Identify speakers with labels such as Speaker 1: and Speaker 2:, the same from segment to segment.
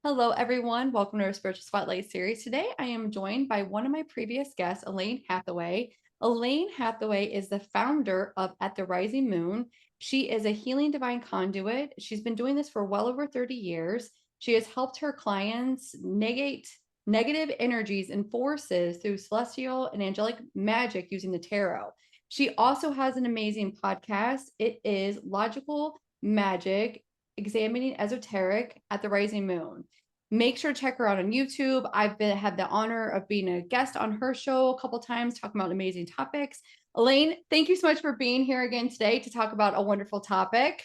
Speaker 1: Hello, everyone. Welcome to our Spiritual Spotlight series. Today, I am joined by one of my previous guests, Elaine Hathaway. Elaine Hathaway is the founder of At the Rising Moon. She is a healing divine conduit. She's been doing this for well over 30 years. She has helped her clients negate negative energies and forces through celestial and angelic magic using the tarot. She also has an amazing podcast. It is Logical Magic, Examining Esoteric at the Rising Moon. Make sure to check her out on YouTube. I've had the honor of being a guest on her show a couple times, talking about amazing topics. Elaine, thank you so much for being here again today to talk about a wonderful topic.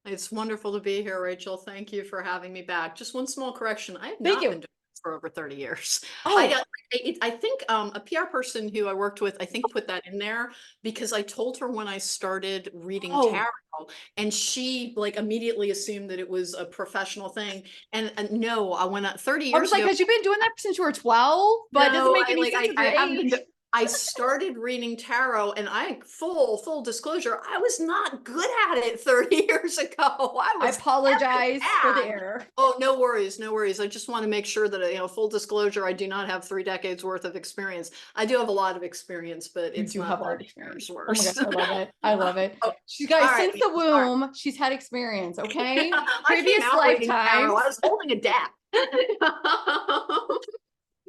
Speaker 2: It's wonderful to be here, Rachel. Thank you for having me back. Just one small correction. I have
Speaker 1: Thank
Speaker 2: not
Speaker 1: you.
Speaker 2: been doing this for over 30 years.
Speaker 1: Oh,
Speaker 2: I think a PR person who I worked with, I think put that in there because I told her when I started reading
Speaker 1: oh,
Speaker 2: tarot and she like immediately assumed that it was a professional thing. And no, I went 30
Speaker 1: I was
Speaker 2: years
Speaker 1: like,
Speaker 2: ago.
Speaker 1: has you been doing that since you were 12? But it doesn't
Speaker 2: No,
Speaker 1: make any sense with
Speaker 2: I
Speaker 1: your
Speaker 2: haven't been.
Speaker 1: age.
Speaker 2: I started reading tarot, and full disclosure, I was not good at it 30 years ago. I
Speaker 1: I
Speaker 2: was effing
Speaker 1: apologize for the
Speaker 2: bad.
Speaker 1: error.
Speaker 2: Oh, no worries, no worries. I just want to make sure that full disclosure, I do not have 3 decades worth of experience. I do have a lot of experience, but
Speaker 1: You
Speaker 2: it's
Speaker 1: do
Speaker 2: not
Speaker 1: have a lot of
Speaker 2: 30 years
Speaker 1: experience. Oh my gosh,
Speaker 2: worth.
Speaker 1: I love it. I love it.
Speaker 2: Oh,
Speaker 1: She
Speaker 2: all
Speaker 1: guys,
Speaker 2: right,
Speaker 1: since the
Speaker 2: sorry.
Speaker 1: womb, she's had experience, okay?
Speaker 2: I came
Speaker 1: Previous
Speaker 2: out reading tarot.
Speaker 1: lifetimes.
Speaker 2: I was holding a deck.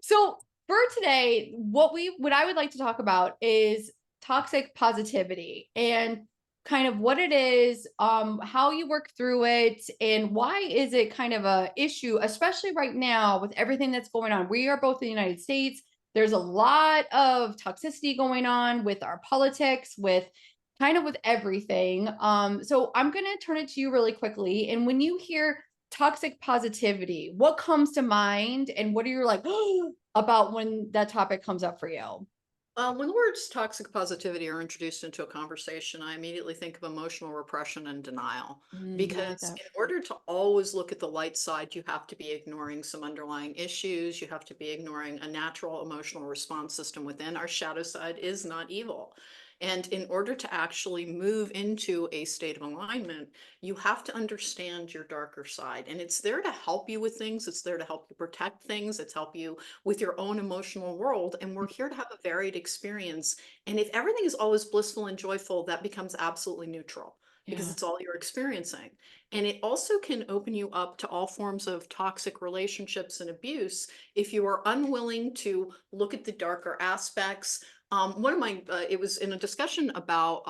Speaker 1: So for today, what I would like to talk about is toxic positivity and kind of what it is, how you work through it, and why is it kind of a issue, especially right now with everything that's going on. We are both in the United States. There's a lot of toxicity going on with our politics, with kind of with everything. So I'm gonna turn it to you really quickly. And when you hear toxic positivity, what comes to mind and what are you like about when that topic comes up for you?
Speaker 2: When the words toxic positivity are introduced into a conversation, I immediately think of emotional repression and denial.
Speaker 1: I like
Speaker 2: Because
Speaker 1: that.
Speaker 2: in order to always look at the light side, you have to be ignoring some underlying issues. You have to be ignoring a natural emotional response system within. Our shadow side is not evil. And in order to actually move into a state of alignment, you have to understand your darker side. And it's there to help you with things, it's there to help you protect things, it's help you with your own emotional world. And we're here to have a varied experience. And if everything is always blissful and joyful, that becomes absolutely neutral because
Speaker 1: Yeah.
Speaker 2: it's all you're experiencing. And it also can open you up to all forms of toxic relationships and abuse if you are unwilling to look at the darker aspects. One of my, it was in a discussion about,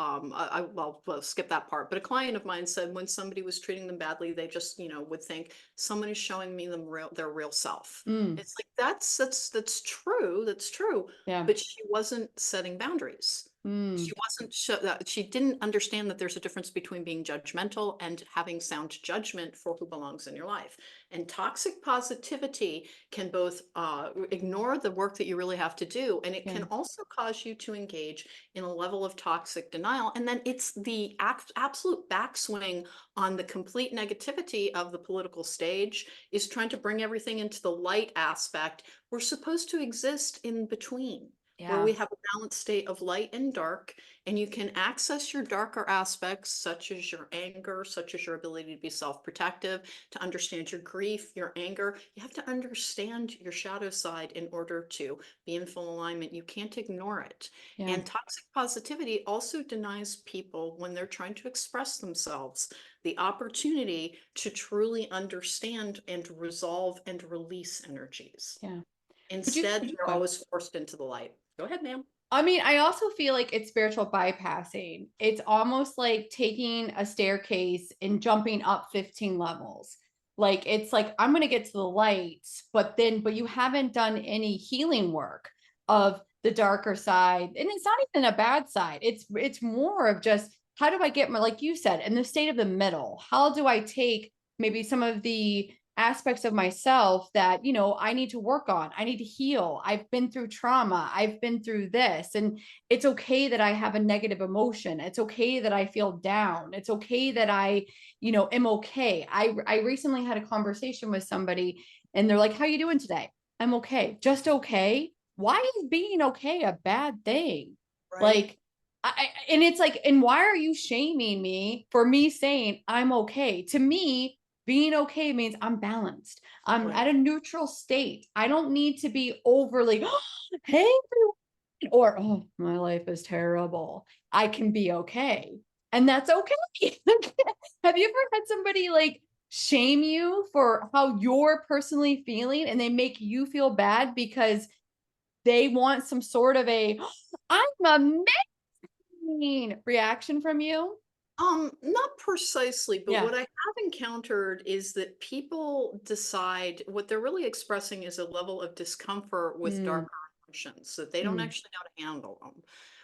Speaker 2: well, skip that part, but a client of mine said when somebody was treating them badly, they just, would think someone is showing me their real self.
Speaker 1: Mm,
Speaker 2: It's like that's true. That's true.
Speaker 1: yeah.
Speaker 2: But she wasn't setting boundaries.
Speaker 1: Mm,
Speaker 2: She wasn't that she didn't understand that there's a difference between being judgmental and having sound judgment for who belongs in your life. And toxic positivity can both ignore the work that you really have to do, and it
Speaker 1: yeah.
Speaker 2: can also cause you to engage in a level of toxic denial. And then it's the absolute backswing on the complete negativity of the political stage is trying to bring everything into the light aspect. We're supposed to exist in between, where
Speaker 1: Yeah.
Speaker 2: we have a balanced state of light and dark, and you can access your darker aspects, such as your anger, such as your ability to be self-protective, to understand your grief, your anger. You have to understand your shadow side in order to be in full alignment. You can't ignore it.
Speaker 1: Yeah.
Speaker 2: And toxic positivity also denies people, when they're trying to express themselves, the opportunity to truly understand and resolve and release energies.
Speaker 1: Yeah. Would you
Speaker 2: Instead, they're
Speaker 1: go ahead.
Speaker 2: always forced into the light. Go ahead, ma'am.
Speaker 1: I mean, I also feel like it's spiritual bypassing. It's almost like taking a staircase and jumping up 15 levels. Like it's like I'm going to get to the light, but you haven't done any healing work of the darker side. And it's not even a bad side. It's more of just how do I get my, like you said, in the state of the middle? How do I take maybe some of the aspects of myself that I need to work on, I need to heal, I've been through trauma, I've been through this, and it's okay that I have a negative emotion, it's okay that I feel down, it's okay that I am okay. I recently had a conversation with somebody and they're like, how you doing today? I'm okay. Just okay? Why is being okay a bad thing?
Speaker 2: Right?
Speaker 1: Like and it's like, and why are you shaming me for me saying I'm okay? To me, Being okay means I'm balanced. I'm
Speaker 2: Right.
Speaker 1: at a neutral state. I don't need to be overly, hey, or oh, my life is terrible. I can be okay. And that's okay. Have you ever had somebody like shame you for how you're personally feeling and they make you feel bad because they want some sort of a I'm amazing reaction from you?
Speaker 2: Not precisely, but
Speaker 1: Yeah.
Speaker 2: what I have encountered is that people decide what they're really expressing is a level of discomfort with
Speaker 1: Mm,
Speaker 2: darker emotions, that they don't
Speaker 1: mm,
Speaker 2: actually know how to handle them.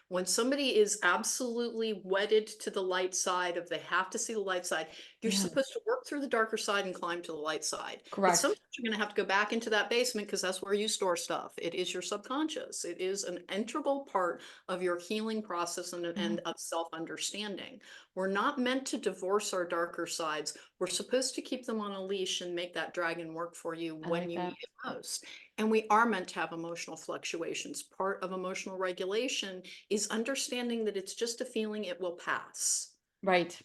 Speaker 2: When somebody is absolutely wedded to the light side of they have to see the light side, you're
Speaker 1: yes,
Speaker 2: supposed to work through the darker side and climb to the light side. But
Speaker 1: correct.
Speaker 2: sometimes you're going to have to go back into that basement because that's where you store stuff. It is your subconscious. It is an integral part of your healing process
Speaker 1: Yeah,
Speaker 2: and of self-understanding. We're not meant to divorce our darker sides. We're supposed to keep them on a leash and make that dragon work for you
Speaker 1: I
Speaker 2: when
Speaker 1: like
Speaker 2: you
Speaker 1: that.
Speaker 2: need it most. And we are meant to have emotional fluctuations. Part of emotional regulation is understanding that it's just a feeling, it will pass.
Speaker 1: Right.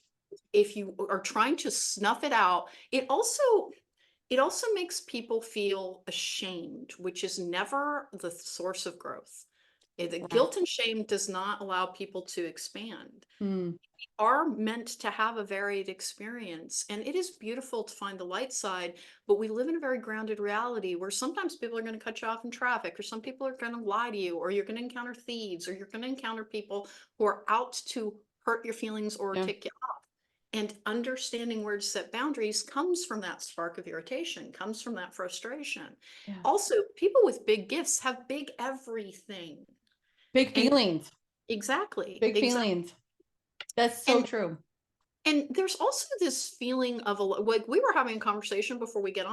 Speaker 2: If you are trying to snuff it out, it also makes people feel ashamed, which is never the source of growth. The
Speaker 1: Correct.
Speaker 2: guilt and shame does not allow people to expand.
Speaker 1: Mm,
Speaker 2: Are meant to have a varied experience. And it is beautiful to find the light side, but we live in a very grounded reality where sometimes people are going to cut you off in traffic, or some people are going to lie to you, or you're going to encounter thieves, or you're going to encounter people who are out to hurt your feelings or
Speaker 1: yeah,
Speaker 2: tick you off. And understanding where to set boundaries comes from that spark of irritation, comes from that frustration.
Speaker 1: yeah.
Speaker 2: Also, people with big gifts have big everything.
Speaker 1: Big
Speaker 2: And
Speaker 1: feelings.
Speaker 2: exactly,
Speaker 1: Big
Speaker 2: exactly.
Speaker 1: feelings. That's so
Speaker 2: And
Speaker 1: true.
Speaker 2: And there's also this feeling of like we were having a conversation before we got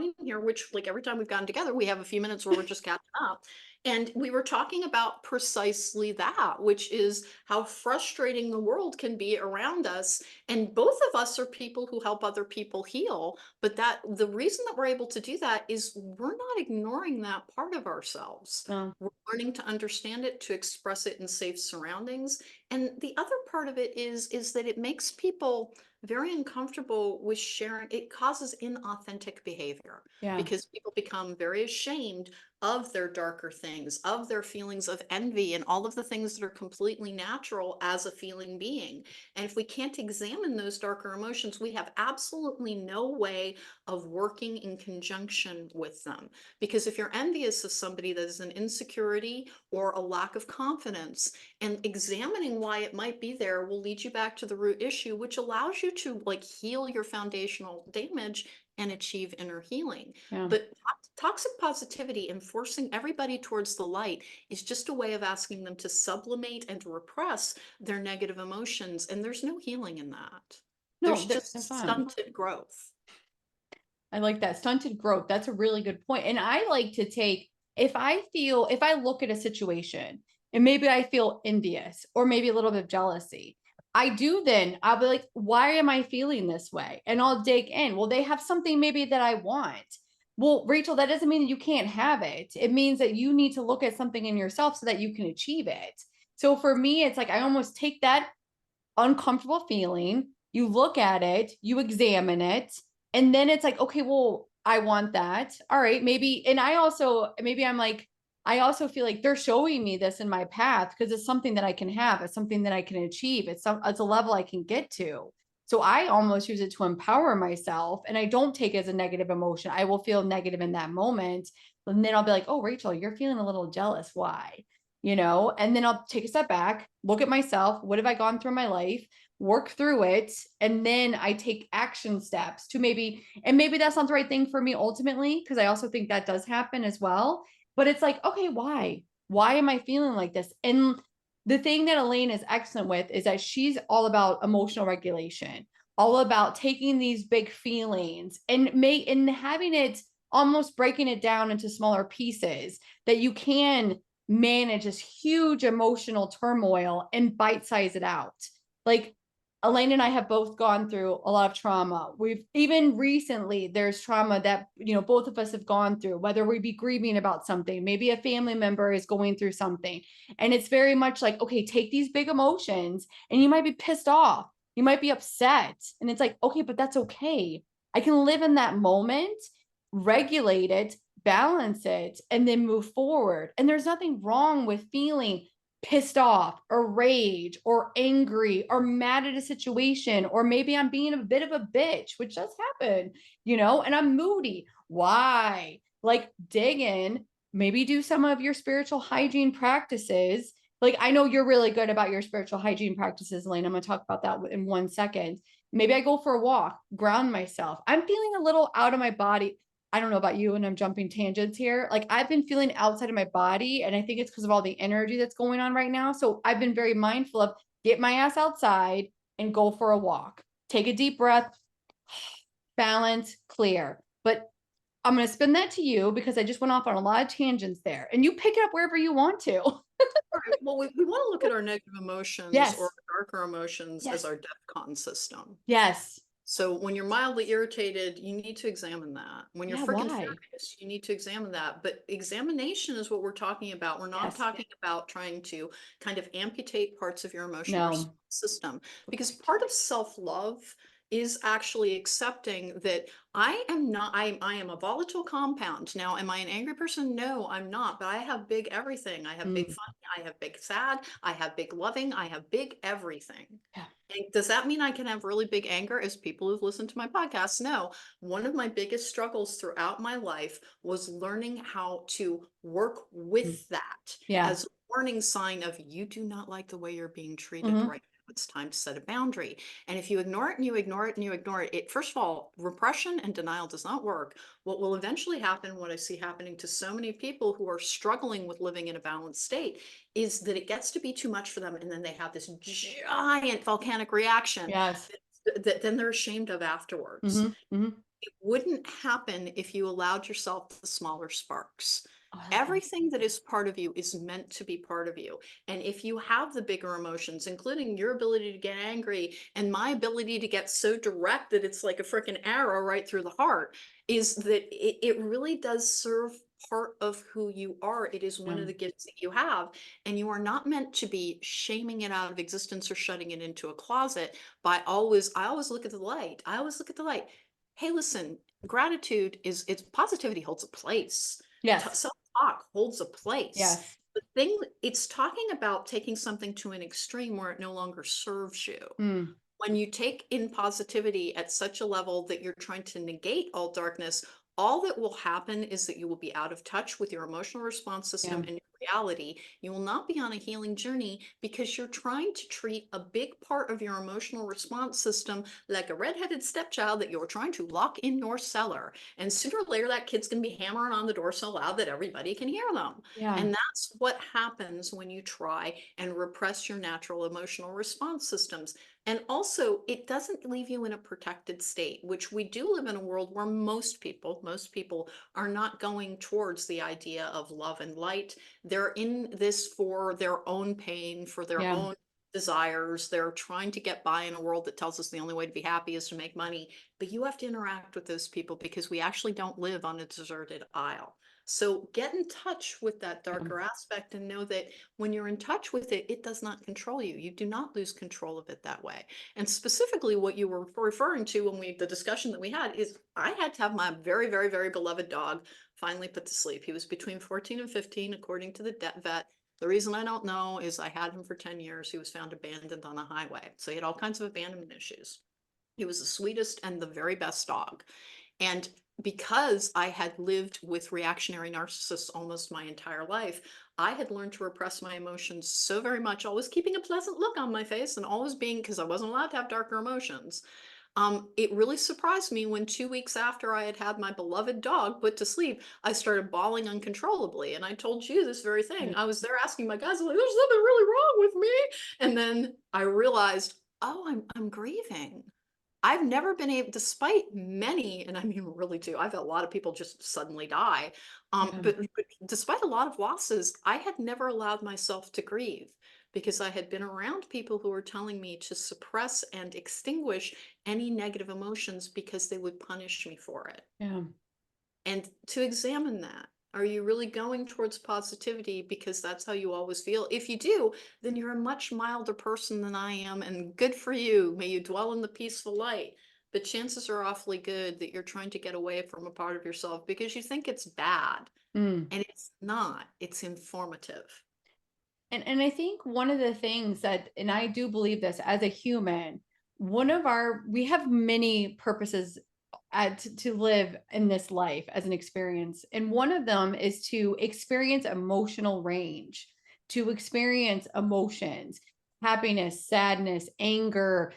Speaker 2: in here, which like every time we've gotten together, we have a few minutes where we're just catching up. And we were talking about precisely that, which is how frustrating the world can be around us. And both of us are people who help other people heal. But that the reason that we're able to do that is we're not ignoring that part of ourselves.
Speaker 1: No,
Speaker 2: We're learning to understand it, to express it in safe surroundings. And the other part of it is that it makes people very uncomfortable with sharing. It causes inauthentic behavior
Speaker 1: yeah,
Speaker 2: because people become very ashamed of their darker things, of their feelings of envy, and all of the things that are completely natural as a feeling being. And if we can't examine those darker emotions, we have absolutely no way of working in conjunction with them. Because if you're envious of somebody that is an insecurity or a lack of confidence, and examining why it might be there will lead you back to the root issue, which allows you to like heal your foundational damage and achieve inner healing.
Speaker 1: yeah.
Speaker 2: But toxic positivity and forcing everybody towards the light is just a way of asking them to sublimate and repress their negative emotions. And there's no healing in that.
Speaker 1: No,
Speaker 2: There's
Speaker 1: that's
Speaker 2: just
Speaker 1: fine.
Speaker 2: stunted growth.
Speaker 1: I like that stunted growth. That's a really good point. And I like to take, if I look at a situation and maybe I feel envious or maybe a little bit of jealousy, I'll be like, why am I feeling this way? And I'll dig in. Well, they have something maybe that I want. Well, Rachel, that doesn't mean that you can't have it. It means that you need to look at something in yourself so that you can achieve it. So for me, it's like I almost take that uncomfortable feeling, you look at it, you examine it, and then it's like, okay, well, I want that. All right, maybe. And I'm like, I also feel like they're showing me this in my path because it's something that I can have, it's something that I can achieve, it's a level I can get to. So I almost use it to empower myself and I don't take it as a negative emotion. I will feel negative in that moment. And then I'll be like, oh, Rachel, you're feeling a little jealous. Why? And then I'll take a step back, look at myself. What have I gone through in my life? Work through it. And then I take action steps to maybe that's not the right thing for me ultimately, because I also think that does happen as well. But it's like, okay, why? Why am I feeling like this? And the thing that Elaine is excellent with is that she's all about emotional regulation, all about taking these big feelings and having it almost breaking it down into smaller pieces that you can manage this huge emotional turmoil and bite size it out. Like Elaine and I have both gone through a lot of trauma. We've even recently, there's trauma that, both of us have gone through, whether we be grieving about something, maybe a family member is going through something. And it's very much like, okay, take these big emotions and you might be pissed off. You might be upset. And it's like, okay, but that's okay. I can live in that moment, regulate it, balance it, and then move forward. And there's nothing wrong with feeling pissed off or rage or angry or mad at a situation, or maybe I'm being a bit of a bitch, which does happen, and I'm moody. Why? Like, dig in, maybe do some of your spiritual hygiene practices. Like, I know you're really good about your spiritual hygiene practices, Elaine. I'm going to talk about that in 1 second. Maybe I go for a walk, ground myself. I'm feeling a little out of my body. I don't know about you, and I'm jumping tangents here. Like, I've been feeling outside of my body, and I think it's because of all the energy that's going on right now. So I've been very mindful of get my ass outside and go for a walk. Take a deep breath, balance, clear. But I'm going to spin that to you because I just went off on a lot of tangents there, and you pick it up wherever you want to.
Speaker 2: Right. Well, we want to look at our negative emotions or
Speaker 1: Yes.
Speaker 2: darker emotions as
Speaker 1: Yes.
Speaker 2: our DEFCON system.
Speaker 1: Yes.
Speaker 2: So when you're mildly irritated, you need to examine that. When you're
Speaker 1: Yeah.
Speaker 2: freaking
Speaker 1: Why?
Speaker 2: furious, you need to examine that. But examination is what we're talking about. We're not
Speaker 1: Yes.
Speaker 2: talking about trying to kind of amputate parts of your emotional response
Speaker 1: No.
Speaker 2: system, because part of self-love is actually accepting that I am a volatile compound. Now, am I an angry person? No, I'm not, but I have big everything. I have big
Speaker 1: Mm,
Speaker 2: funny, I have big sad, I have big loving, I have big everything.
Speaker 1: yeah.
Speaker 2: And does that mean I can have really big anger? As people who've listened to my podcast know, one of my biggest struggles throughout my life was learning how to work
Speaker 1: Mm,
Speaker 2: with that
Speaker 1: yeah.
Speaker 2: as a warning sign of you do not like the way you're being treated
Speaker 1: Hmm.
Speaker 2: right now. It's time to set a boundary. And if you ignore it and you ignore it and you ignore it, first of all, repression and denial does not work. What will eventually happen, what I see happening to so many people who are struggling with living in a balanced state, is that it gets to be too much for them. And then they have this giant volcanic reaction
Speaker 1: Yes.
Speaker 2: that then they're ashamed of afterwards.
Speaker 1: Hmm. Hmm.
Speaker 2: It wouldn't happen if you allowed yourself the smaller sparks.
Speaker 1: Oh, I like that.
Speaker 2: Everything that is part of you is meant to be part of you. And if you have the bigger emotions, including your ability to get angry and my ability to get so direct that it's like a freaking arrow right through the heart, is that it really does serve part of who you are. It is one
Speaker 1: Yeah.
Speaker 2: of the gifts that you have. And you are not meant to be shaming it out of existence or shutting it into a closet I always look at the light. I always look at the light. Hey, listen, gratitude is it's positivity holds a place.
Speaker 1: Yes.
Speaker 2: Self-talk holds a place.
Speaker 1: Yes.
Speaker 2: The thing it's talking about taking something to an extreme where it no longer serves you.
Speaker 1: Mm,
Speaker 2: When you take in positivity at such a level that you're trying to negate all darkness, all that will happen is that you will be out of touch with your emotional response system
Speaker 1: yeah.
Speaker 2: and your reality. You will not be on a healing journey because you're trying to treat a big part of your emotional response system like a redheaded stepchild that you're trying to lock in your cellar. And sooner or later, that kid's going to be hammering on the door so loud that everybody can hear them.
Speaker 1: Yeah.
Speaker 2: And that's what happens when you try and repress your natural emotional response systems. And also, it doesn't leave you in a protected state, which we do live in a world where most people are not going towards the idea of love and light. They're in this for their own pain, for their
Speaker 1: Yeah.
Speaker 2: own desires. They're trying to get by in a world that tells us the only way to be happy is to make money. But you have to interact with those people because we actually don't live on a deserted isle. So get in touch with that
Speaker 1: Yeah.
Speaker 2: darker aspect and know that when you're in touch with it, it does not control you. You do not lose control of it that way. And specifically what you were referring to when the discussion that we had is I had to have my very, very, very beloved dog finally put to sleep. He was between 14 and 15, according to the vet. The reason I don't know is I had him for 10 years. He was found abandoned on a highway. So he had all kinds of abandonment issues. He was the sweetest and the very best dog. And because I had lived with reactionary narcissists almost my entire life, I had learned to repress my emotions so very much, always keeping a pleasant look on my face and always being, because I wasn't allowed to have darker emotions. It really surprised me when 2 weeks after I had had my beloved dog put to sleep, I started bawling uncontrollably. And I told you this very thing.
Speaker 1: Yeah.
Speaker 2: I was there asking my guys, like, there's something really wrong with me. And then I realized, oh, I'm grieving. I've never been able, despite many, and I mean really too, I've had a lot of people just suddenly die.
Speaker 1: Yeah.
Speaker 2: But despite a lot of losses, I had never allowed myself to grieve because I had been around people who were telling me to suppress and extinguish any negative emotions because they would punish me for it.
Speaker 1: Yeah.
Speaker 2: And to examine that. Are you really going towards positivity because that's how you always feel? If you do, then you're a much milder person than I am, and good for you. May you dwell in the peaceful light. but chances are awfully good that you're trying to get away from a part of yourself because you think it's bad,
Speaker 1: Mm.
Speaker 2: and it's not. It's informative.
Speaker 1: And I think one of the things that, and I do believe this as a human, one of our, we have many purposes to live in this life as an experience. And one of them is to experience emotional range, to experience emotions, happiness, sadness, anger,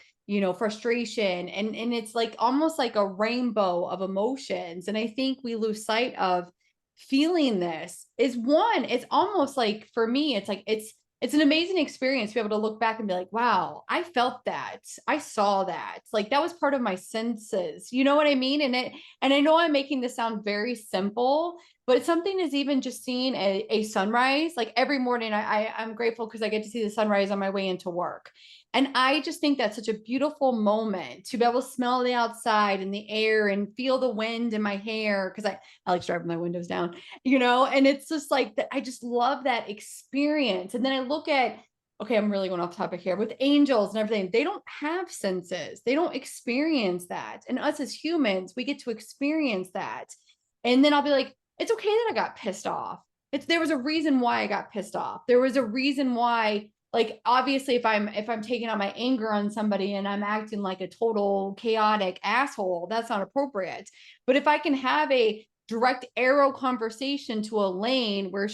Speaker 1: frustration. And it's like almost like a rainbow of emotions. And I think we lose sight of feeling this is one, it's almost like for me, it's like it's an amazing experience to be able to look back and be like, wow, I felt that. I saw that. Like that was part of my senses. You know what I mean? And I know I'm making this sound very simple, but it's something is even just seeing a sunrise. Like every morning I'm grateful because I get to see the sunrise on my way into work. And I just think that's such a beautiful moment to be able to smell the outside and the air and feel the wind in my hair. Cause I like driving my windows down, and it's just like that. I just love that experience. And then I look at, okay, I'm really going off topic here with angels and everything. They don't have senses, they don't experience that. And us as humans, we get to experience that. And then I'll be like, it's okay that I got pissed off. There was a reason why I got pissed off. There was a reason why, like obviously if I'm taking out my anger on somebody and I'm acting like a total chaotic asshole, that's not appropriate. But if I can have a direct arrow conversation to Elaine where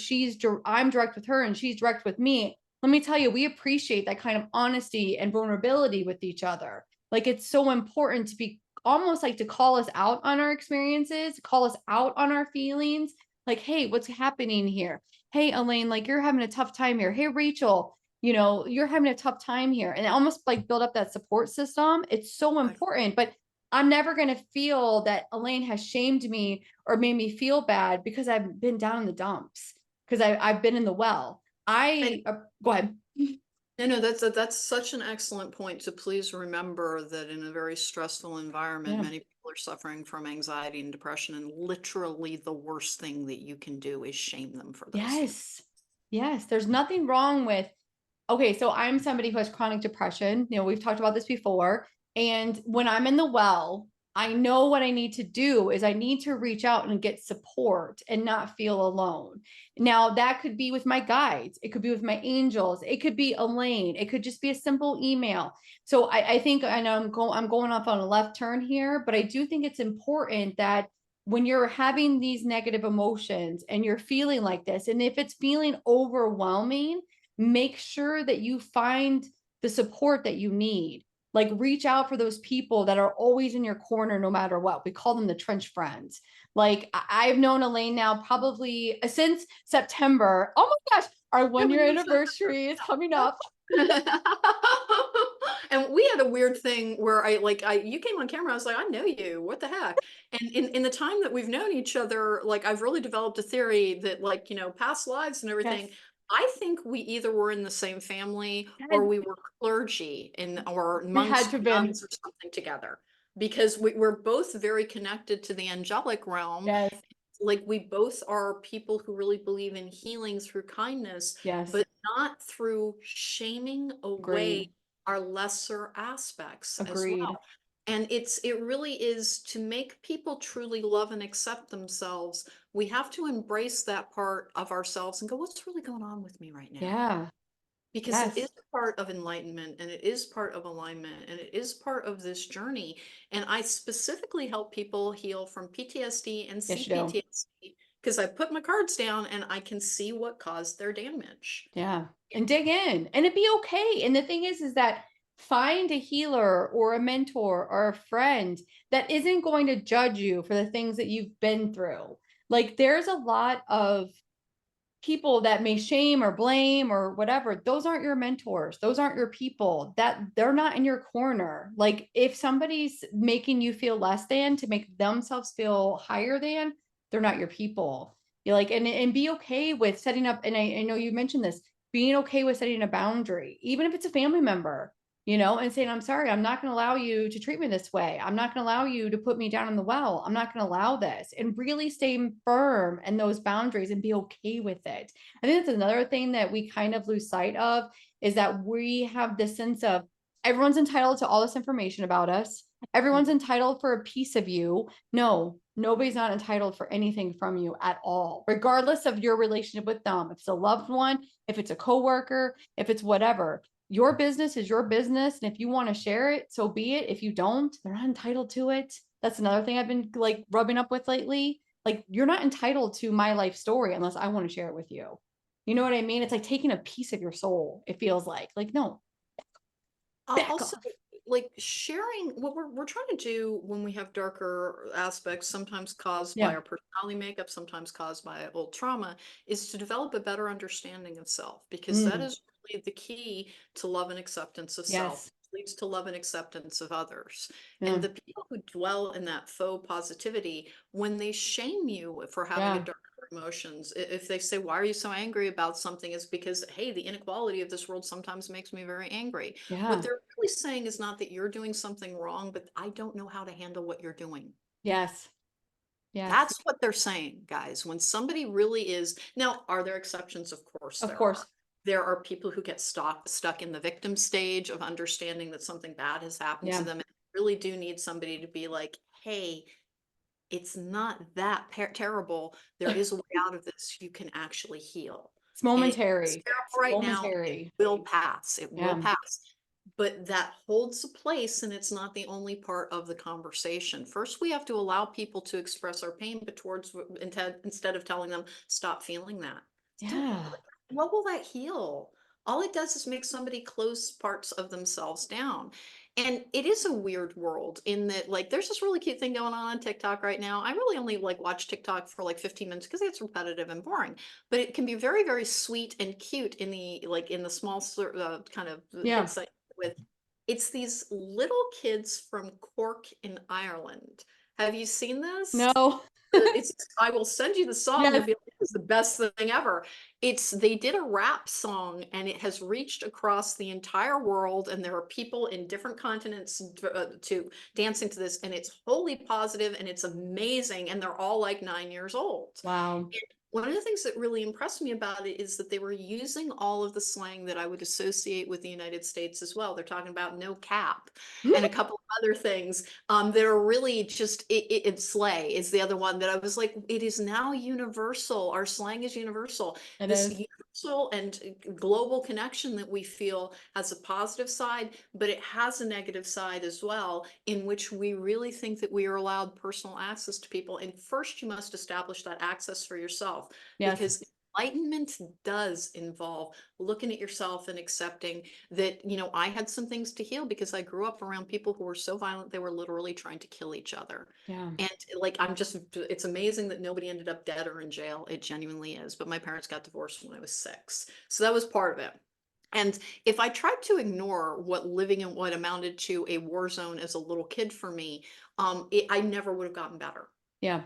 Speaker 1: I'm direct with her and she's direct with me, let me tell you, we appreciate that kind of honesty and vulnerability with each other. Like it's so important to be almost like to call us out on our experiences, call us out on our feelings. Like, hey, what's happening here? Hey, Elaine, like you're having a tough time here. Hey, Rachel, you're having a tough time here. And almost like build up that support system. It's so important. But I'm never going to feel that Elaine has shamed me or made me feel bad because I've been down in the dumps, because I've been in the well.
Speaker 2: And
Speaker 1: Go ahead.
Speaker 2: no, that's such an excellent point to please remember that in a very stressful environment,
Speaker 1: Yeah.
Speaker 2: many people are suffering from anxiety and depression, and literally the worst thing that you can do is shame them for those feelings.
Speaker 1: Yes. Yes. There's nothing wrong with, okay, so I'm somebody who has chronic depression. We've talked about this before. And when I'm in the well, I know what I need to do is I need to reach out and get support and not feel alone. Now, that could be with my guides, it could be with my angels, it could be Elaine, it could just be a simple email. So I think I know I'm going off on a left turn here, but I do think it's important that when you're having these negative emotions and you're feeling like this, and if it's feeling overwhelming, make sure that you find the support that you need. Like reach out for those people that are always in your corner no matter what. We call them the trench friends. Like I've known Elaine now probably since September. Oh my gosh, our
Speaker 2: Yeah,
Speaker 1: 1 year anniversary is coming up.
Speaker 2: And we had a weird thing where you came on camera, I was like, I know you, what the heck? And in the time that we've known each other, like I've really developed a theory that past lives and everything,
Speaker 1: Yes.
Speaker 2: I think we either were in the same family or
Speaker 1: Had,
Speaker 2: we were clergy or
Speaker 1: it had
Speaker 2: monks
Speaker 1: to
Speaker 2: or
Speaker 1: have been.
Speaker 2: nuns or something together. Because we're both very connected to the angelic realm.
Speaker 1: Yes.
Speaker 2: Like we both are people who really believe in healing through kindness,
Speaker 1: Yes.
Speaker 2: but not through shaming away
Speaker 1: Agreed.
Speaker 2: our lesser aspects as
Speaker 1: Agreed.
Speaker 2: well. And it really is to make people truly love and accept themselves. We have to embrace that part of ourselves and go, what's really going on with me right now?
Speaker 1: Yeah.
Speaker 2: Because it is
Speaker 1: Yes.
Speaker 2: part of enlightenment and it is part of alignment and it is part of this journey. And I specifically help people heal from PTSD and
Speaker 1: Yes, you do.
Speaker 2: CPTSD because I put my cards down and I can see what caused their damage.
Speaker 1: Yeah. And dig in and it'd be okay. And the thing is that find a healer or a mentor or a friend that isn't going to judge you for the things that you've been through. Like there's a lot of people that may shame or blame or whatever. Those aren't your mentors. Those aren't your people. That they're not in your corner. Like if somebody's making you feel less than to make themselves feel higher than, they're not your people. You like and be okay with setting up. And I know you mentioned this, being okay with setting a boundary, even if it's a family member, and saying, I'm sorry, I'm not going to allow you to treat me this way. I'm not going to allow you to put me down in the well. I'm not going to allow this, and really stay firm in those boundaries and be okay with it. I think that's another thing that we kind of lose sight of is that we have this sense of everyone's entitled to all this information about us. Everyone's
Speaker 2: Mhm.
Speaker 1: entitled for a piece of you. No, nobody's not entitled for anything from you at all, regardless of your relationship with them. If it's a loved one, if it's a coworker, if it's whatever. Your business is your business. And if you want to share it, so be it. If you don't, they're not entitled to it. That's another thing I've been like rubbing up with lately. Like, you're not entitled to my life story unless I want to share it with you. You know what I mean? It's like taking a piece of your soul, it feels like, no, back
Speaker 2: Also,
Speaker 1: off.
Speaker 2: like sharing what we're trying to do when we have darker aspects, sometimes caused by
Speaker 1: Yeah.
Speaker 2: our personality makeup, sometimes caused by old trauma, is to develop a better understanding of self, because that
Speaker 1: Mm,
Speaker 2: is really the key to love and acceptance of self.
Speaker 1: yes.
Speaker 2: Leads to love and acceptance of others. And
Speaker 1: Yeah.
Speaker 2: the people who dwell in that faux positivity, when they shame you for having a
Speaker 1: Yeah.
Speaker 2: dark emotions. If they say, why are you so angry about something? Is because, hey, the inequality of this world sometimes makes me very angry. What
Speaker 1: Yeah.
Speaker 2: they're really saying is not that you're doing something wrong, but I don't know how to handle what you're doing.
Speaker 1: Yes. Yes.
Speaker 2: That's what they're saying, guys. When somebody really is, now, are there exceptions? Of course
Speaker 1: Of
Speaker 2: there are.
Speaker 1: course.
Speaker 2: There are people who get stuck in the victim stage of understanding that something bad has happened to
Speaker 1: Yeah.
Speaker 2: them and really do need somebody to be like, hey, it's not that terrible. There is a way out of this. You can actually heal.
Speaker 1: It's
Speaker 2: And it's
Speaker 1: momentary.
Speaker 2: terrible
Speaker 1: It's
Speaker 2: right now. It
Speaker 1: momentary.
Speaker 2: will pass. It will
Speaker 1: Yeah.
Speaker 2: pass. But that holds a place, and it's not the only part of the conversation. First, we have to allow people to express our pain, but towards instead of telling them, stop feeling that. Don't,
Speaker 1: Yeah.
Speaker 2: what will that heal? All it does is make somebody close parts of themselves down. And it is a weird world in that, like, there's this really cute thing going on TikTok right now. I really only like watch TikTok for like 15 minutes because it's repetitive and boring, but it can be very, very sweet and cute in the like in the small kind of
Speaker 1: Yeah.
Speaker 2: hits with. It's these little kids from Cork in Ireland. Have you seen this?
Speaker 1: No.
Speaker 2: It's I will send you the song. You'll
Speaker 1: Yes.
Speaker 2: be like, this is the best thing ever. It's they did a rap song and it has reached across the entire world, and there are people in different continents to dancing to this, and it's wholly positive and it's amazing, and they're all like 9 years old.
Speaker 1: Wow.
Speaker 2: One of the things that really impressed me about it is that they were using all of the slang that I would associate with the United States as well. They're talking about no cap and a couple of other things that are really just slay is the other one that I was like, it is now universal. Our slang is universal.
Speaker 1: It
Speaker 2: This
Speaker 1: is.
Speaker 2: universal and global connection that we feel has a positive side, but it has a negative side as well, in which we really think that we are allowed personal access to people. And first, you must establish that access for yourself,
Speaker 1: Yes.
Speaker 2: because enlightenment does involve looking at yourself and accepting that, I had some things to heal because I grew up around people who were so violent, they were literally trying to kill each other.
Speaker 1: Yeah.
Speaker 2: And like, it's amazing that nobody ended up dead or in jail. It genuinely is. But my parents got divorced when I was 6. So that was part of it. And if I tried to ignore what living in what amounted to a war zone as a little kid for me, I never would have gotten better.
Speaker 1: Yeah.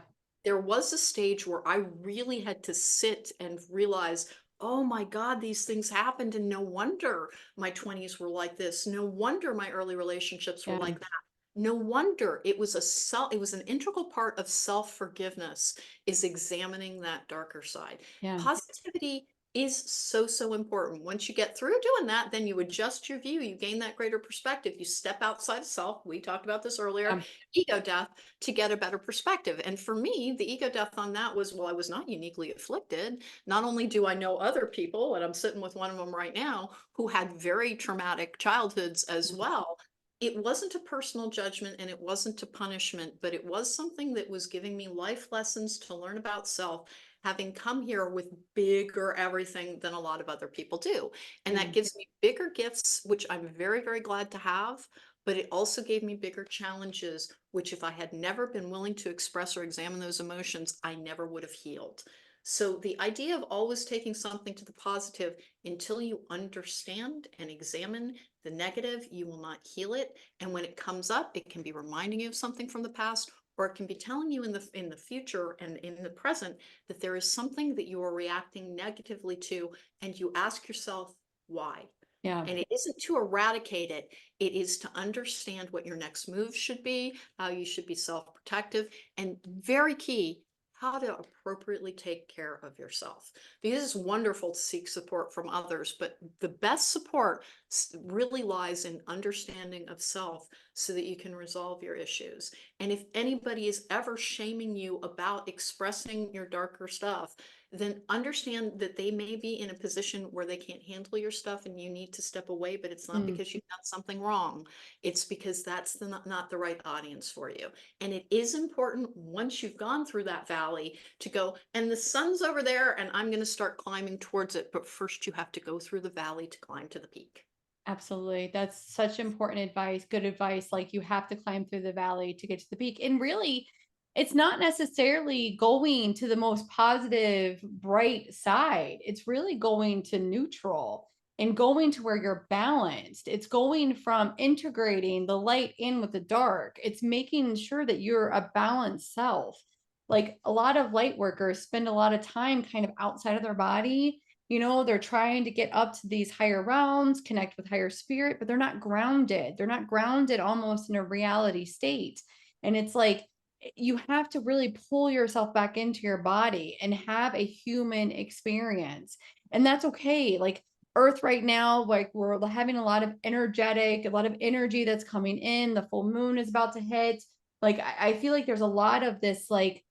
Speaker 2: There was a stage where I really had to sit and realize, oh my God, these things happened. And no wonder my 20s were like this. No wonder my early relationships were
Speaker 1: Yeah.
Speaker 2: like that. No wonder it was an integral part of self-forgiveness, is examining that darker side.
Speaker 1: Yeah.
Speaker 2: Positivity is so, so important. Once you get through doing that, then you adjust your view, you gain that greater perspective, you step outside of self. We talked about this earlier,
Speaker 1: Yeah.
Speaker 2: ego death, to get a better perspective. And for me, the ego death on that was, well, I was not uniquely afflicted. Not only do I know other people, and I'm sitting with one of them right now, who had very traumatic childhoods as well. It wasn't a personal judgment and it wasn't a punishment, but it was something that was giving me life lessons to learn about self, having come here with bigger everything than a lot of other people do. And
Speaker 1: Yeah.
Speaker 2: that gives me bigger gifts, which I'm very, very glad to have. But it also gave me bigger challenges, which if I had never been willing to express or examine those emotions, I never would have healed. So the idea of always taking something to the positive until you understand and examine the negative, you will not heal it. And when it comes up, it can be reminding you of something from the past, or it can be telling you in the future and in the present that there is something that you are reacting negatively to, and you ask yourself why.
Speaker 1: Yeah.
Speaker 2: And it isn't to eradicate it, it is to understand what your next move should be, how you should be self-protective, and very key, how to appropriately take care of yourself. Because it's wonderful to seek support from others, but the best support really lies in understanding of self so that you can resolve your issues. And if anybody is ever shaming you about expressing your darker stuff, then understand that they may be in a position where they can't handle your stuff and you need to step away, but it's not
Speaker 1: Mm,
Speaker 2: because you've done something wrong. It's because that's not the right audience for you. And it is important once you've gone through that valley to go, and the sun's over there and I'm going to start climbing towards it. But first you have to go through the valley to climb to the peak.
Speaker 1: absolutely. That's such important advice, good advice. Like you have to climb through the valley to get to the peak. And really, it's not necessarily going to the most positive, bright side. It's really going to neutral and going to where you're balanced. It's going from integrating the light in with the dark. It's making sure that you're a balanced self. Like a lot of light workers spend a lot of time kind of outside of their body. They're trying to get up to these higher realms, connect with higher spirit, but they're not grounded. They're not grounded almost in a reality state. And it's like you have to really pull yourself back into your body and have a human experience. And that's okay. Like Earth right now, like we're having a lot of a lot of energy that's coming in. The full moon is about to hit. Like I feel like there's a lot of this like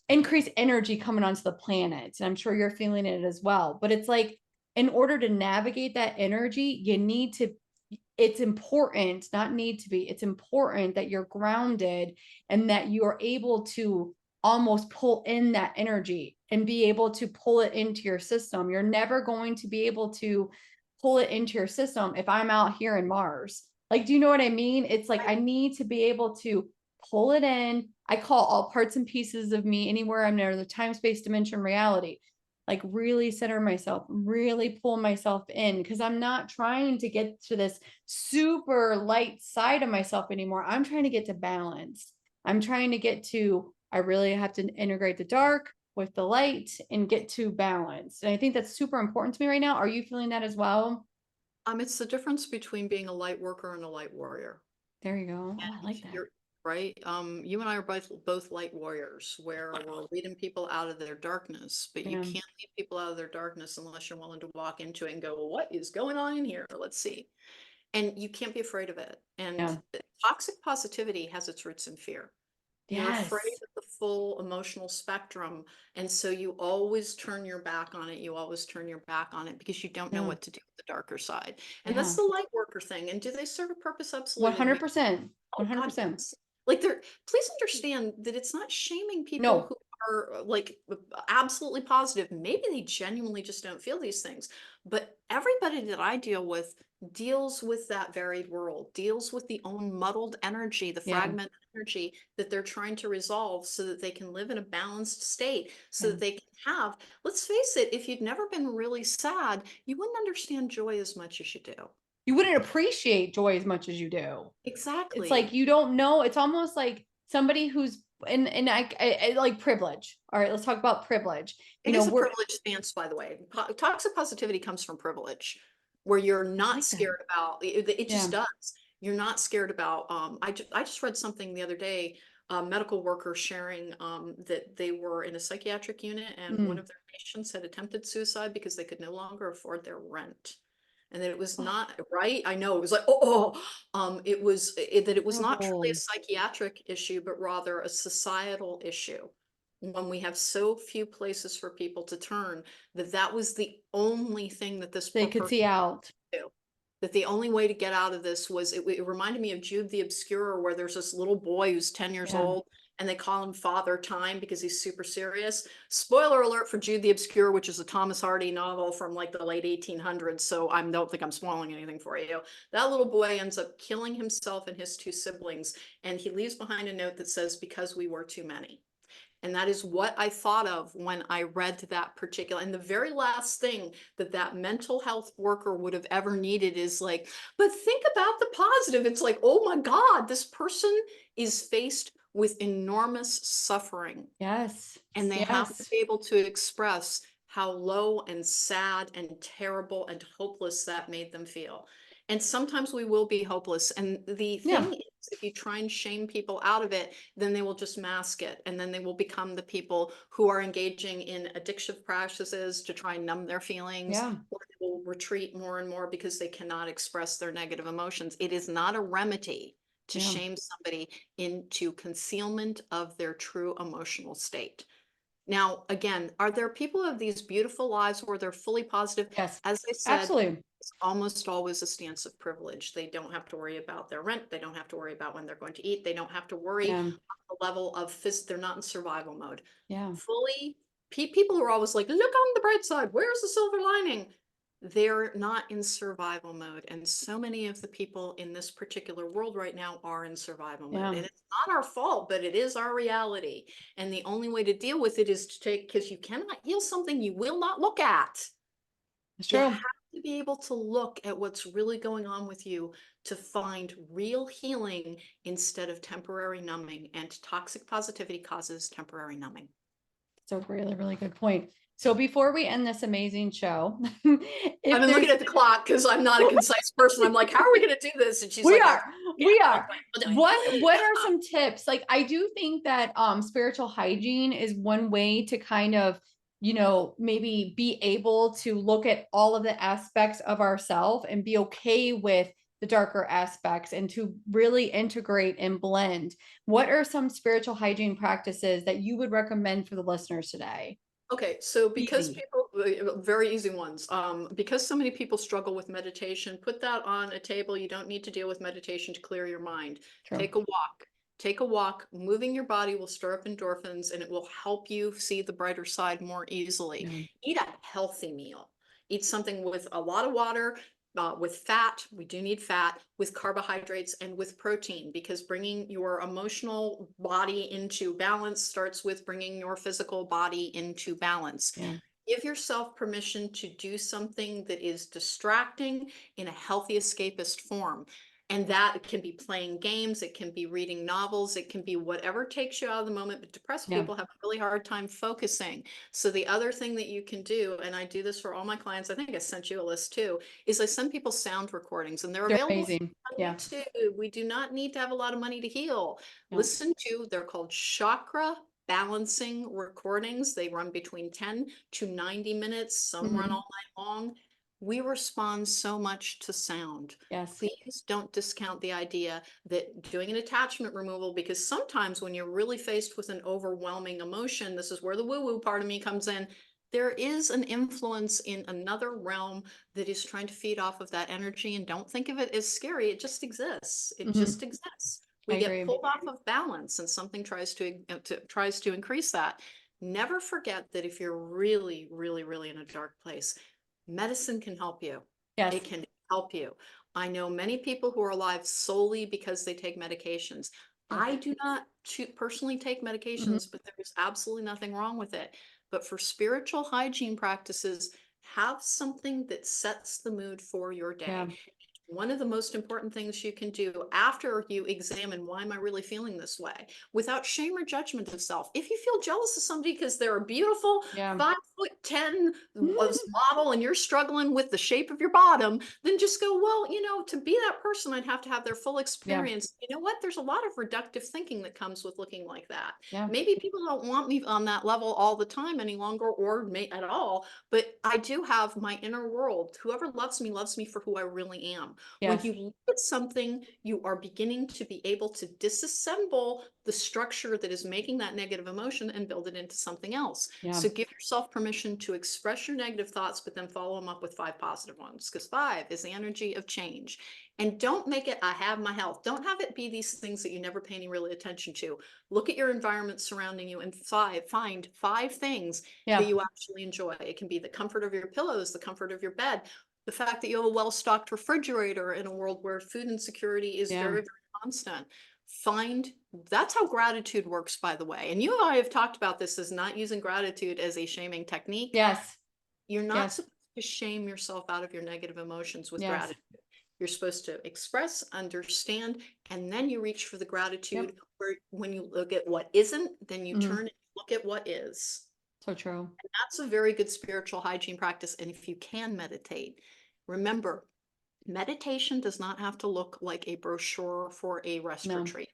Speaker 1: increased energy coming onto the planet. And I'm sure you're feeling it as well. But it's like, in order to navigate that energy, it's important, not need to be, it's important that you're grounded and that you're able to almost pull in that energy and be able to pull it into your system. You're never going to be able to pull it into your system if I'm out here in Mars. Like, do you know what I mean? It's like I need to be able to pull it in. I call all parts and pieces of me anywhere I'm near the time, space, dimension, reality. Like really center myself, really pull myself in because I'm not trying to get to this super light side of myself anymore. I'm trying to get to balance. I'm trying to get to, I really have to integrate the dark with the light and get to balance. And I think that's super important to me right now. Are you feeling that as well?
Speaker 2: It's the difference between being a light worker and a light warrior.
Speaker 1: There you go. Oh, I
Speaker 2: And
Speaker 1: like that.
Speaker 2: you're right. You and I are both light warriors, where we're leading people out of their darkness, but you
Speaker 1: Yeah.
Speaker 2: can't lead people out of their darkness unless you're willing to walk into it and go, well, what is going on in here? Let's see. And you can't be afraid of it. And
Speaker 1: Yeah.
Speaker 2: toxic positivity has its roots in fear. You're afraid
Speaker 1: Yes.
Speaker 2: of the full emotional spectrum. And so you always turn your back on it. You always turn your back on it because you don't know
Speaker 1: Yeah.
Speaker 2: what to do with the darker side. And that's
Speaker 1: Yeah.
Speaker 2: the light worker thing. And do they serve a purpose? Absolutely.
Speaker 1: 100%.
Speaker 2: Oh God,
Speaker 1: 100%.
Speaker 2: yes. Like they're, please understand that it's not shaming people
Speaker 1: No.
Speaker 2: who are like absolutely positive. Maybe they genuinely just don't feel these things. But everybody that I deal with deals with that varied world, deals with the own muddled energy, the
Speaker 1: Yeah.
Speaker 2: fragmented energy that they're trying to resolve so that they can live in a balanced state, so
Speaker 1: Yeah.
Speaker 2: that they can have, let's face it, if you'd never been really sad, you wouldn't understand joy as much as you do.
Speaker 1: You wouldn't appreciate joy as much as you do. It's like
Speaker 2: Exactly.
Speaker 1: you don't know. It's almost like somebody who's and I like privilege. All right, let's talk about privilege.
Speaker 2: It is a
Speaker 1: We're
Speaker 2: privileged stance, by the way. Toxic positivity comes from privilege, where you're
Speaker 1: I
Speaker 2: not
Speaker 1: like that.
Speaker 2: scared about it. It just
Speaker 1: Yeah.
Speaker 2: does. You're not scared about. I just read something the other day. A medical worker sharing that they were in a psychiatric unit and one
Speaker 1: Mm.
Speaker 2: of their patients had attempted suicide because they could no longer afford their rent, and that it was
Speaker 1: Oh,
Speaker 2: not right. I know it was like it was that it was not truly a
Speaker 1: horrible.
Speaker 2: psychiatric issue, but rather a societal issue when we have so few places for people to turn, that was the only thing that this
Speaker 1: They
Speaker 2: poor
Speaker 1: could
Speaker 2: person
Speaker 1: see out.
Speaker 2: could do. That the only way to get out of this was it reminded me of Jude the Obscurer, where there's this little boy who's 10 years
Speaker 1: Yeah.
Speaker 2: old and they call him Father Time because he's super serious. Spoiler alert for Jude the Obscurer, which is a Thomas Hardy novel from like the late 1800s. So I don't think I'm spoiling anything for you. That little boy ends up killing himself and his two siblings, and he leaves behind a note that says, because we were too many. And that is what I thought of when I read that particular. And the very last thing that that mental health worker would have ever needed is like, but think about the positive. It's like, oh my God, this person is faced with enormous suffering,
Speaker 1: Yes.
Speaker 2: and they have to
Speaker 1: Yes.
Speaker 2: be able to express how low and sad and terrible and hopeless that made them feel. And sometimes we will be hopeless. And the
Speaker 1: Yeah.
Speaker 2: thing is, if you try and shame people out of it, then they will just mask it. And then they will become the people who are engaging in addictive practices to try and numb their feelings,
Speaker 1: Yeah.
Speaker 2: or they will retreat more and more because they cannot express their negative emotions. It is not a remedy to
Speaker 1: Yeah.
Speaker 2: shame somebody into concealment of their true emotional state. Now, again, are there people who have these beautiful lives where they're fully positive?
Speaker 1: Yes.
Speaker 2: As I said,
Speaker 1: Absolutely.
Speaker 2: it's almost always a stance of privilege. They don't have to worry about their rent. They don't have to worry about when they're going to eat. They don't have to worry
Speaker 1: Yeah.
Speaker 2: on the level of they're not in survival mode.
Speaker 1: Yeah.
Speaker 2: Fully, people who are always like, look on the bright side, where's the silver lining? They're not in survival mode. And so many of the people in this particular world right now are in survival mode.
Speaker 1: Yeah.
Speaker 2: And it's not our fault, but it is our reality. And the only way to deal with it is to take, because you cannot heal something you will not look at.
Speaker 1: It's
Speaker 2: You have
Speaker 1: true.
Speaker 2: to be able to look at what's really going on with you to find real healing instead of temporary numbing. And toxic positivity causes temporary numbing.
Speaker 1: So really, really good point. So before we end this amazing show,
Speaker 2: I've
Speaker 1: if
Speaker 2: been
Speaker 1: there's
Speaker 2: looking at the clock because I'm not a concise person. I'm like, how are we going to do this? And she's
Speaker 1: we
Speaker 2: like,
Speaker 1: are,
Speaker 2: yeah,
Speaker 1: we
Speaker 2: we're
Speaker 1: are.
Speaker 2: fine. We'll do
Speaker 1: What
Speaker 2: it.
Speaker 1: are some tips? Like I do think that spiritual hygiene is one way to kind of, maybe be able to look at all of the aspects of ourself and be okay with the darker aspects and to really integrate and blend. What are some spiritual hygiene practices that you would recommend for the listeners today?
Speaker 2: Okay, so because
Speaker 1: Easy.
Speaker 2: people, very easy ones, because so many people struggle with meditation, put that on a table. You don't need to deal with meditation to clear your mind.
Speaker 1: True.
Speaker 2: Take a walk. Take a walk. Moving your body will stir up endorphins and it will help you see the brighter side more easily.
Speaker 1: Yeah.
Speaker 2: Eat a healthy meal. Eat something with a lot of water, with fat. We do need fat, with carbohydrates, and with protein, because bringing your emotional body into balance starts with bringing your physical body into balance.
Speaker 1: Yeah.
Speaker 2: Give yourself permission to do something that is distracting in a healthy escapist form. And that can be playing games, it can be reading novels, it can be whatever takes you out of the moment. But depressed
Speaker 1: Yeah.
Speaker 2: people have a really hard time focusing. So the other thing that you can do, and I do this for all my clients, I think I sent you a list too, is I send people sound recordings and they're
Speaker 1: They're
Speaker 2: available
Speaker 1: amazing.
Speaker 2: on
Speaker 1: Yeah.
Speaker 2: YouTube. We do not need to have a lot of money to heal.
Speaker 1: Yeah.
Speaker 2: Listen to, they're called chakra balancing recordings. They run between 10 to 90 minutes. Some run
Speaker 1: Mhm.
Speaker 2: all night long. We respond so much to sound.
Speaker 1: Yes.
Speaker 2: Please don't discount the idea that doing an attachment removal, because sometimes when you're really faced with an overwhelming emotion, this is where the woo-woo part of me comes in. There is an influence in another realm that is trying to feed off of that energy. And don't think of it as scary. It just exists. It
Speaker 1: Mhm.
Speaker 2: just exists.
Speaker 1: I
Speaker 2: We get
Speaker 1: agree.
Speaker 2: pulled off of balance and something tries to increase that. Never forget that if you're really, really, really in a dark place, medicine can help you.
Speaker 1: Yes.
Speaker 2: It can help you. I know many people who are alive solely because they take medications.
Speaker 1: Yeah.
Speaker 2: I do not personally take
Speaker 1: Mhm.
Speaker 2: medications, but there's absolutely nothing wrong with it. But for spiritual hygiene practices, have something that sets the mood for your
Speaker 1: Yeah.
Speaker 2: day. One of the most important things you can do after you examine, why am I really feeling this way, without shame or judgment of self. If you feel jealous of somebody because they're a beautiful
Speaker 1: Yeah.
Speaker 2: 5'10" model and you're struggling with the shape of your bottom, then just go, well, to be that person, I'd have to have their full
Speaker 1: Yeah.
Speaker 2: experience. You know what? There's a lot of reductive thinking that comes with looking like that.
Speaker 1: Yeah.
Speaker 2: Maybe people don't want me on that level all the time any longer, or at all, but I do have my inner world. Whoever loves me for who I really am. When
Speaker 1: Yes.
Speaker 2: you look at something, you are beginning to be able to disassemble the structure that is making that negative emotion and build it into something else.
Speaker 1: Yeah.
Speaker 2: So give yourself permission to express your negative thoughts, but then follow them up with 5 positive ones, because 5 is the energy of change. And don't make it, I have my health. Don't have it be these things that you never pay any really attention to. Look at your environment surrounding you and find 5 things that
Speaker 1: Yeah.
Speaker 2: you actually enjoy. It can be the comfort of your pillows, the comfort of your bed, the fact that you have a well-stocked refrigerator in a world where food insecurity is
Speaker 1: Yeah.
Speaker 2: very, very constant. That's how gratitude works, by the way. And you and I have talked about this as not using gratitude as a shaming technique.
Speaker 1: Yes.
Speaker 2: You're not
Speaker 1: Yes.
Speaker 2: supposed to shame yourself out of your negative emotions with
Speaker 1: Yes.
Speaker 2: gratitude. You're supposed to express, understand, and then you reach for the
Speaker 1: Yep.
Speaker 2: gratitude, where when you look at what isn't, then you
Speaker 1: Mhm.
Speaker 2: turn and look at what is.
Speaker 1: So true.
Speaker 2: That's a very good spiritual hygiene practice. And if you can meditate, remember, Meditation does not have to look like a brochure for a rest
Speaker 1: No.
Speaker 2: retreat.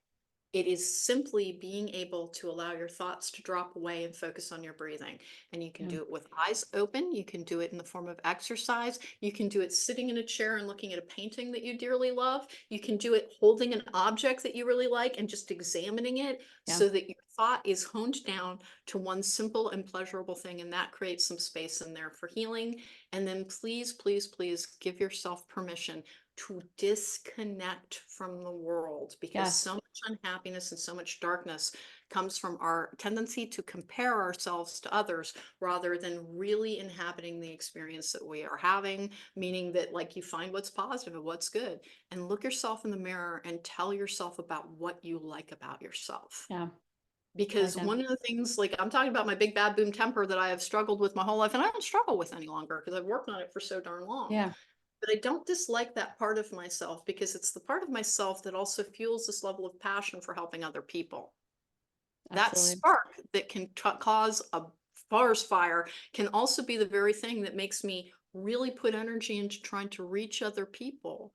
Speaker 2: It is simply being able to allow your thoughts to drop away and focus on your breathing. And you can
Speaker 1: Yeah.
Speaker 2: do it with eyes open. You can do it in the form of exercise. You can do it sitting in a chair and looking at a painting that you dearly love. You can do it holding an object that you really like and just examining it
Speaker 1: Yeah.
Speaker 2: so that your thought is honed down to one simple and pleasurable thing. And that creates some space in there for healing. And then please, please, please give yourself permission to disconnect from the world, because
Speaker 1: Yes.
Speaker 2: so much unhappiness and so much darkness comes from our tendency to compare ourselves to others rather than really inhabiting the experience that we are having, meaning that like you find what's positive and what's good and look yourself in the mirror and tell yourself about what you like about yourself.
Speaker 1: Yeah. I like
Speaker 2: Because
Speaker 1: that.
Speaker 2: one of the things, like I'm talking about my big bad boom temper that I have struggled with my whole life, and I don't struggle with any longer because I've worked on it for so darn long.
Speaker 1: Yeah.
Speaker 2: But I don't dislike that part of myself because it's the part of myself that also fuels this level of passion for helping other people. That
Speaker 1: Absolutely.
Speaker 2: spark that can cause a forest fire can also be the very thing that makes me really put energy into trying to reach other people.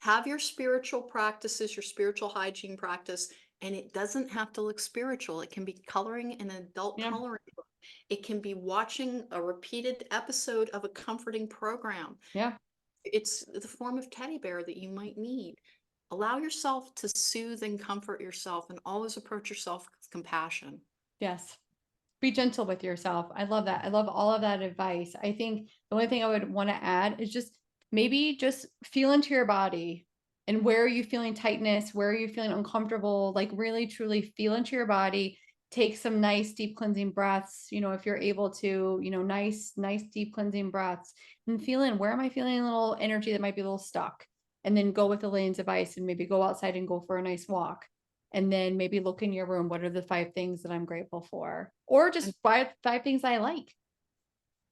Speaker 2: Have your spiritual practices, your spiritual hygiene practice, and it doesn't have to look spiritual. It can be coloring an adult
Speaker 1: Yeah.
Speaker 2: coloring book. It can be watching a repeated episode of a comforting program.
Speaker 1: Yeah.
Speaker 2: It's the form of teddy bear that you might need. Allow yourself to soothe and comfort yourself and always approach yourself with compassion.
Speaker 1: Yes. Be gentle with yourself. I love that. I love all of that advice. I think the only thing I would want to add is just maybe just feel into your body and where are you feeling tightness? Where are you feeling uncomfortable? Like really truly feel into your body. Take some nice deep cleansing breaths, if you're able to, nice deep cleansing breaths and feel in where am I feeling a little energy that might be a little stuck? And then go with Elaine's advice and maybe go outside and go for a nice walk and then maybe look in your room. What are the 5 things that I'm grateful for? Or
Speaker 2: And
Speaker 1: just five things I like.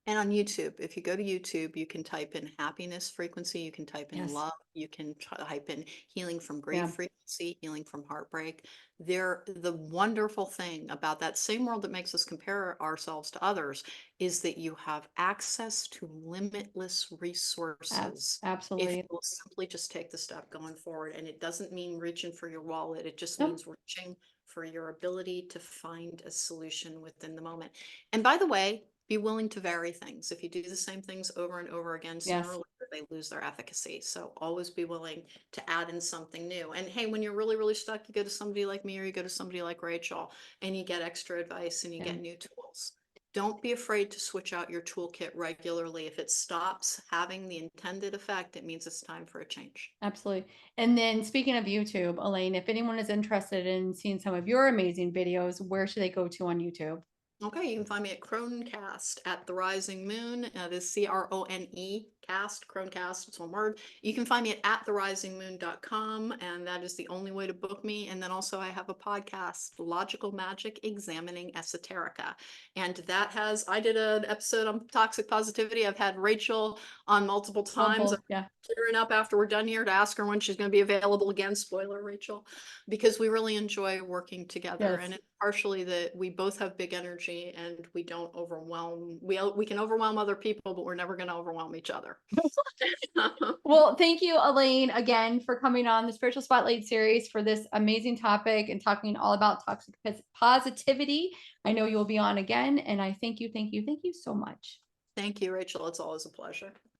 Speaker 2: And on YouTube, if you go to YouTube, you can type in happiness frequency, you can type in
Speaker 1: Yes.
Speaker 2: love, you can type in healing from
Speaker 1: Yeah.
Speaker 2: grief frequency, healing from heartbreak. The wonderful thing about that same world that makes us compare ourselves to others is that you have access to limitless resources if you
Speaker 1: Absolutely.
Speaker 2: will simply just take the step going forward. And it doesn't mean reaching for your wallet, it just
Speaker 1: Nope.
Speaker 2: means reaching for your ability to find a solution within the moment. And by the way, be willing to vary things. If you do the same things over and over again, sooner or
Speaker 1: Yes.
Speaker 2: later they lose their efficacy. So always be willing to add in something new. And hey, when you're really, really stuck, you go to somebody like me or you go to somebody like Rachel and you get extra advice and you
Speaker 1: Yeah.
Speaker 2: get new tools. Don't be afraid to switch out your toolkit regularly. If it stops having the intended effect, it means it's time for a change.
Speaker 1: Absolutely. And then speaking of YouTube, Elaine, if anyone is interested in seeing some of your amazing videos, where should they go to on YouTube?
Speaker 2: Okay, you can find me at Cronecast at the Rising Moon. This CRONE cast, Cronecast, it's one word. You can find me at therisingmoon.com, and that is the only way to book me. And then also I have a podcast, Logical Magic Examining Esoterica. And I did an episode on toxic positivity. I've had Rachel on multiple times. I'm
Speaker 1: Multiple. Yeah.
Speaker 2: gearing up after we're done here to ask her when she's going to be available again. Spoiler, Rachel, because we really enjoy working together. And
Speaker 1: Yes.
Speaker 2: it's partially that we both have big energy and we don't overwhelm. We can overwhelm other people, but we're never going to overwhelm each other.
Speaker 1: Well, thank you, Elaine, again for coming on the Spiritual Spotlight series for this amazing topic and talking all about toxic positivity. I know you'll be on again, and I thank you so much.
Speaker 2: Thank you, Rachel. It's always a pleasure.